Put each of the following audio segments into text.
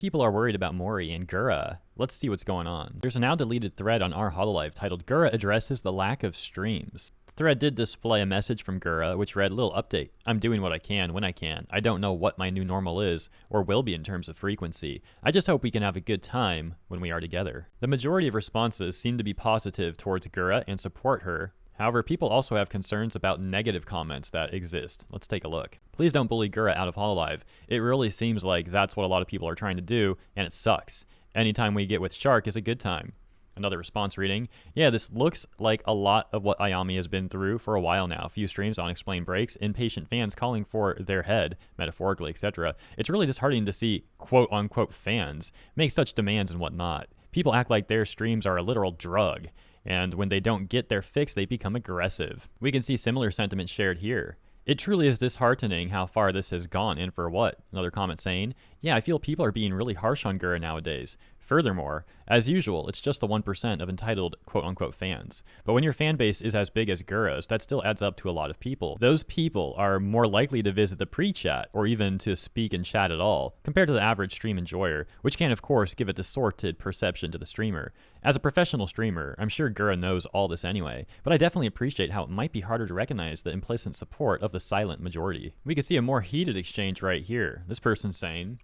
People are worried about Mori and Gura. Let's see what's going on. There's a now deleted thread on our Hololive titled Gura addresses the lack of streams. The thread did display a message from Gura which read, "Little update. I'm doing what I can when I can. I don't know what my new normal is or will be in terms of frequency. I just hope we can have a good time when we are together." The majority of responses seem to be positive towards Gura and support her. However, people also have concerns about negative comments that exist. Let's take a look. Please don't bully Gura out of Hololive. It really seems like that's what a lot of people are trying to do, and it sucks. Anytime we get with Shark is a good time. Another response reading, yeah, this looks like a lot of what Ayami has been through for a while now. Few streams, unexplained breaks, impatient fans calling for their head, metaphorically, etc. It's really disheartening to see quote-unquote fans make such demands and whatnot. People act like their streams are a literal drug, and when they don't get their fix, they become aggressive. We can see similar sentiment shared here. It truly is disheartening how far this has gone, and for what? Another comment saying, yeah, I feel people are being really harsh on Gura nowadays. Furthermore, as usual, it's just the 1% of entitled quote-unquote fans. But when your fan base is as big as Gura's, that still adds up to a lot of people. Those people are more likely to visit the pre-chat, or even to speak in chat at all, compared to the average stream enjoyer, which can of course give a distorted perception to the streamer. As a professional streamer, I'm sure Gura knows all this anyway, but I definitely appreciate how it might be harder to recognize the implicit support of the silent majority. We could see a more heated exchange right here. This person's saying,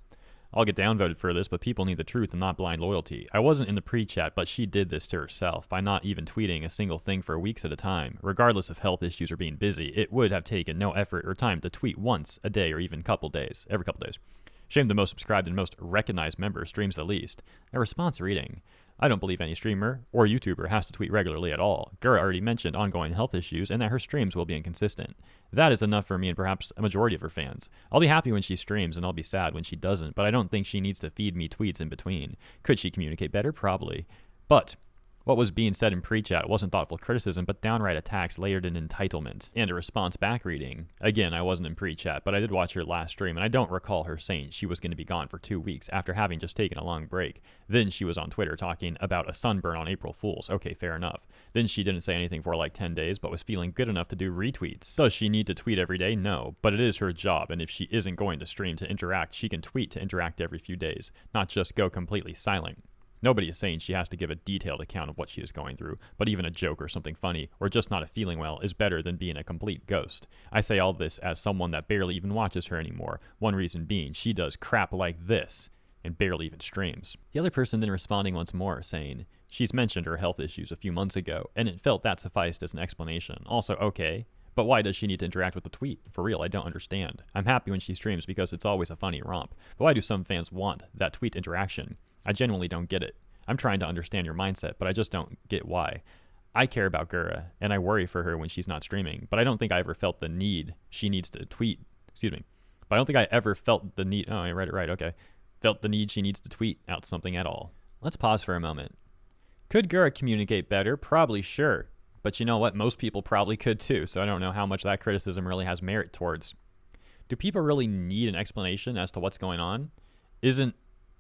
I'll get downvoted for this, but people need the truth and not blind loyalty. I wasn't in the pre-chat, but she did this to herself by not even tweeting a single thing for weeks at a time. Regardless of health issues or being busy, it would have taken no effort or time to tweet once a day or even every couple days. Shame the most subscribed and most recognized member streams the least. A response reading, I don't believe any streamer or YouTuber has to tweet regularly at all. Gura already mentioned ongoing health issues and that her streams will be inconsistent. That is enough for me and perhaps a majority of her fans. I'll be happy when she streams and I'll be sad when she doesn't, but I don't think she needs to feed me tweets in between. Could she communicate better? Probably. But what was being said in pre-chat wasn't thoughtful criticism, but downright attacks layered in entitlement. And a response back reading. Again, I wasn't in pre-chat, but I did watch her last stream, and I don't recall her saying she was going to be gone for 2 weeks after having just taken a long break. Then she was on Twitter talking about a sunburn on April Fools. Okay, fair enough. Then she didn't say anything for like 10 days, but was feeling good enough to do retweets. Does she need to tweet every day? No, but it is her job, and if she isn't going to stream to interact, she can tweet to interact every few days, not just go completely silent. Nobody is saying she has to give a detailed account of what she is going through, but even a joke or something funny, or just not feeling well, is better than being a complete ghost. I say all this as someone that barely even watches her anymore, one reason being she does crap like this, and barely even streams. The other person then responding once more, saying, she's mentioned her health issues a few months ago, and it felt that sufficed as an explanation. Also, okay, but why does she need to interact with the tweet? For real, I don't understand. I'm happy when she streams because it's always a funny romp, but why do some fans want that tweet interaction? I genuinely don't get it. I'm trying to understand your mindset, but I just don't get why. I care about Gura, and I worry for her when she's not streaming, but I don't think I ever felt the need she needs to tweet. But I don't think I ever felt the need, oh, I read it right, okay. Felt the need she needs to tweet out something at all. Let's pause for a moment. Could Gura communicate better? Probably, sure. But you know what? Most people probably could too, so I don't know how much that criticism really has merit towards. Do people really need an explanation as to what's going on? Isn't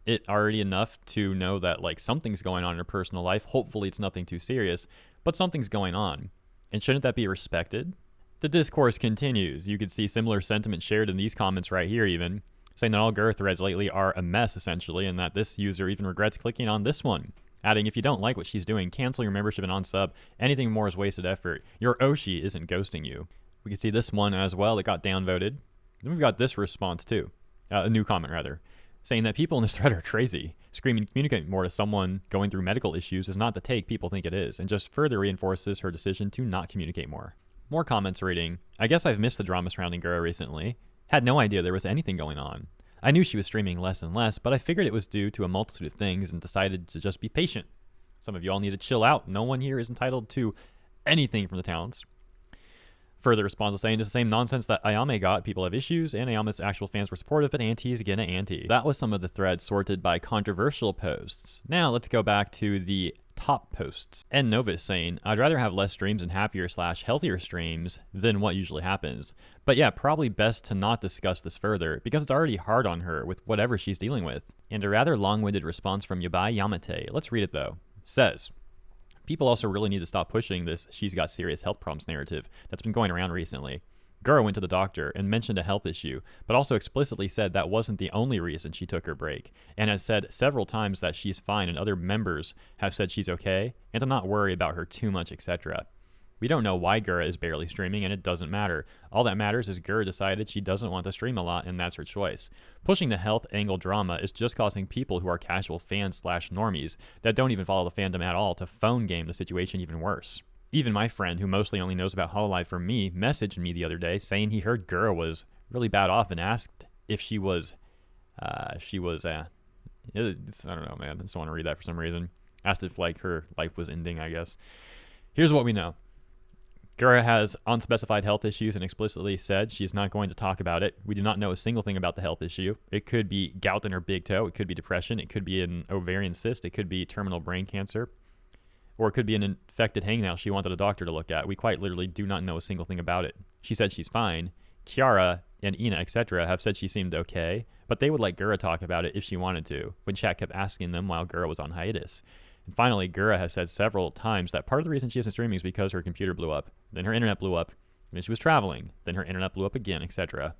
it already enough to know that like something's going on in her personal life? Hopefully it's nothing too serious, but something's going on. And shouldn't that be respected? The discourse continues. You could see similar sentiment shared in these comments right here even, saying that all Gura threads lately are a mess essentially, and that this user even regrets clicking on this one. Adding, if you don't like what she's doing, cancel your membership and unsub. Anything more is wasted effort. Your Oshi isn't ghosting you. We can see this one as well that got downvoted. Then we've got this response too. A new comment rather, saying that people in this thread are crazy. Screaming communicate more to someone going through medical issues is not the take people think it is, and just further reinforces her decision to not communicate more. More comments reading, I guess I've missed the drama surrounding Gura recently. Had no idea there was anything going on. I knew she was streaming less and less, but I figured it was due to a multitude of things and decided to just be patient. Some of y'all need to chill out. No one here is entitled to anything from the talents. Further response saying it's the same nonsense that Ayame got. People have issues, and Ayame's actual fans were supportive, but Auntie is gonna Auntie. That was some of the threads sorted by controversial posts. Now let's go back to the top posts. And Novus saying, I'd rather have less streams and happier/healthier streams than what usually happens. But yeah, probably best to not discuss this further because it's already hard on her with whatever she's dealing with. And a rather long-winded response from Yabai Yamate. Let's read it though. Says, people also really need to stop pushing this she's got serious health problems narrative that's been going around recently. Gura went to the doctor and mentioned a health issue, but also explicitly said that wasn't the only reason she took her break, and has said several times that she's fine and other members have said she's okay and to not worry about her too much, etc. We don't know why Gura is barely streaming, and it doesn't matter. All that matters is Gura decided she doesn't want to stream a lot, and that's her choice. Pushing the health angle drama is just causing people who are casual fans / normies that don't even follow the fandom at all to phone game the situation even worse. Even my friend, who mostly only knows about Hololive from me, messaged me the other day saying he heard Gura was really bad off and asked if I don't know, man. I just want to read that for some reason. Asked if, like, her life was ending, I guess. Here's what we know. Gura has unspecified health issues and explicitly said she's not going to talk about it. We do not know a single thing about the health issue. It could be gout in her big toe. It could be depression. It could be an ovarian cyst. It could be terminal brain cancer. Or it could be an infected hangnail she wanted a doctor to look at. We quite literally do not know a single thing about it. She said she's fine. Kiara and Ina, etc. have said she seemed okay, but they would let Gura talk about it if she wanted to, when chat kept asking them while Gura was on hiatus. And finally, Gura has said several times that part of the reason she isn't streaming is because her computer blew up, then her internet blew up, then she was traveling, then her internet blew up again, etc.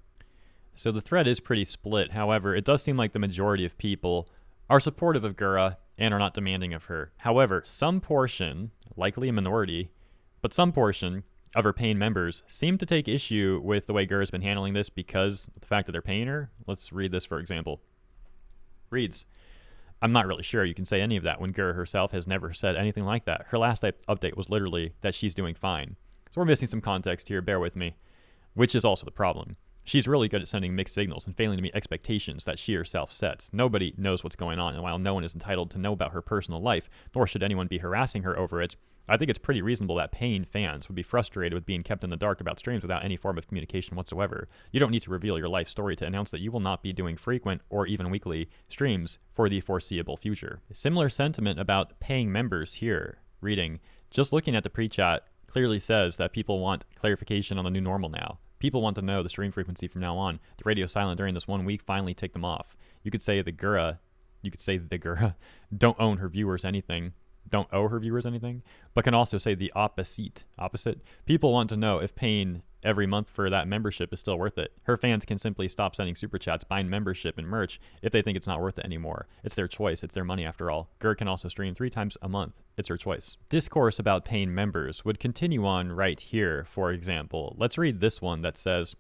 So the thread is pretty split. However, it does seem like the majority of people are supportive of Gura and are not demanding of her. However, some portion, likely a minority, but some portion of her paying members seem to take issue with the way Gura's been handling this because of the fact that they're paying her. Let's read this, for example. Reads, I'm not really sure you can say any of that when Gura herself has never said anything like that. Her last update was literally that she's doing fine. So we're missing some context here, bear with me, which is also the problem. She's really good at sending mixed signals and failing to meet expectations that she herself sets. Nobody knows what's going on, and while no one is entitled to know about her personal life, nor should anyone be harassing her over it, I think it's pretty reasonable that paying fans would be frustrated with being kept in the dark about streams without any form of communication whatsoever. You don't need to reveal your life story to announce that you will not be doing frequent or even weekly streams for the foreseeable future. Similar sentiment about paying members here. Reading, just looking at the pre-chat clearly says that people want clarification on the new normal now. People want to know the stream frequency from now on. The radio silent during this 1 week, finally take them off. You could say the Gura don't own her viewers anything. Don't owe her viewers anything, but can also say the opposite. People want to know if paying every month for that membership is still worth it. Her fans can simply stop sending super chats, buying membership and merch if they think it's not worth it anymore. It's their choice. It's their money after all. Gura can also stream 3 times a month. It's her choice. Discourse about paying members would continue on right here, for example. Let's read this one that says,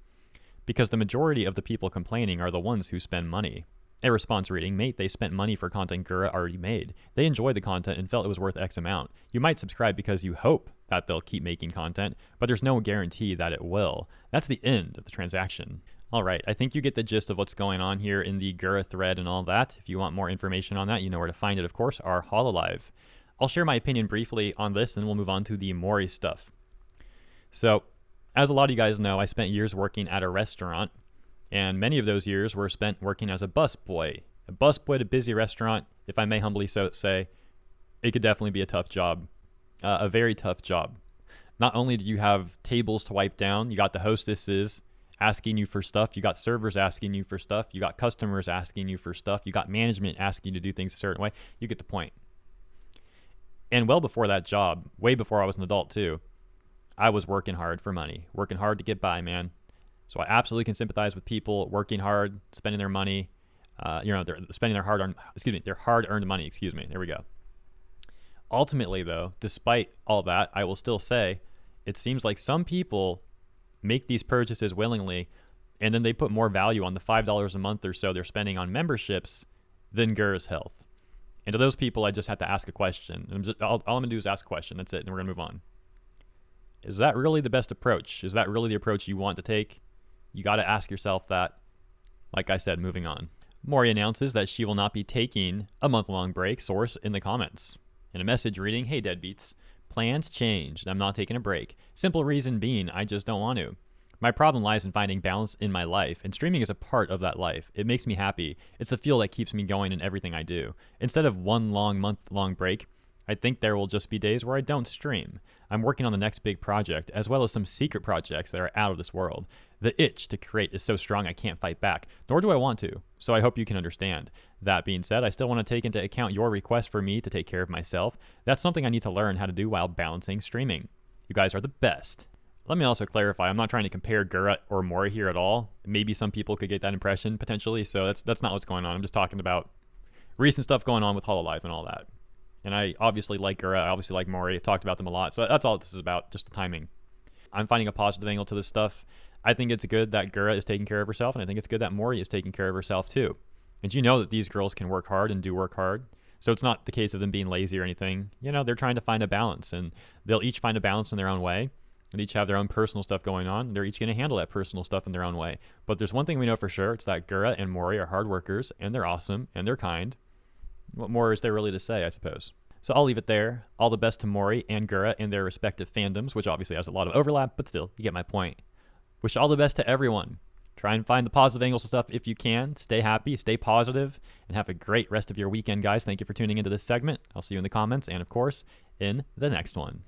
because the majority of the people complaining are the ones who spend money. A response reading, mate, they spent money for content Gura already made. They enjoyed the content and felt it was worth X amount. You might subscribe because you hope that they'll keep making content, but there's no guarantee that it will. That's the end of the transaction. All right, I think you get the gist of what's going on here in the Gura thread and all that. If you want more information on that, you know where to find it, of course, our Hololive. I'll share my opinion briefly on this, and then we'll move on to the Mori stuff. So, as a lot of you guys know, I spent years working at a restaurant, and many of those years were spent working as a busboy. A busboy at a busy restaurant, if I may humbly so say, it could definitely be a tough job. A very tough job. Not only do you have tables to wipe down, you got the hostesses asking you for stuff, you got servers asking you for stuff, you got customers asking you for stuff, you got management asking you to do things a certain way. You get the point. And well before that job, way before I was an adult too, I was working hard for money. Working hard to get by, man. So I absolutely can sympathize with people working hard, spending their money, they're spending their hard-earned money, there we go. Ultimately, though, despite all that, I will still say it seems like some people make these purchases willingly, and then they put more value on the $5 a month or so they're spending on memberships than Gura's health. And to those people, I just have to ask a question. All I'm going to do is ask a question. That's it, and we're going to move on. Is that really the best approach? Is that really the approach you want to take? You got to ask yourself that. Like I said, moving on. Mori announces that she will not be taking a month-long break. Source in the comments. In a message reading, hey deadbeats, plans changed. I'm not taking a break. Simple reason being, I just don't want to. My problem lies in finding balance in my life, and streaming is a part of that life. It makes me happy. It's the fuel that keeps me going in everything I do. Instead of one month-long break, I think there will just be days where I don't stream. I'm working on the next big project, as well as some secret projects that are out of this world. The itch to create is so strong I can't fight back, nor do I want to, so I hope you can understand. That being said, I still want to take into account your request for me to take care of myself. That's something I need to learn how to do while balancing streaming. You guys are the best. Let me also clarify, I'm not trying to compare Gura or Mori here at all. Maybe some people could get that impression potentially, so that's not what's going on. I'm just talking about recent stuff going on with Hololive and all that. And I obviously like Gura, I obviously like Mori. I've talked about them a lot, so that's all this is about, just the timing. I'm finding a positive angle to this stuff. I think it's good that Gura is taking care of herself, and I think it's good that Mori is taking care of herself too. And you know that these girls can work hard and do work hard. So it's not the case of them being lazy or anything. You know, they're trying to find a balance, and they'll each find a balance in their own way. They each have their own personal stuff going on. They're each going to handle that personal stuff in their own way. But there's one thing we know for sure. It's that Gura and Mori are hard workers, and they're awesome, and they're kind. What more is there really to say, I suppose? So I'll leave it there. All the best to Mori and Gura in their respective fandoms, which obviously has a lot of overlap, but still, you get my point. Wish all the best to everyone. Try and find the positive angles of stuff if you can. Stay happy, stay positive, and have a great rest of your weekend, guys. Thank you for tuning into this segment. I'll see you in the comments and, of course, in the next one.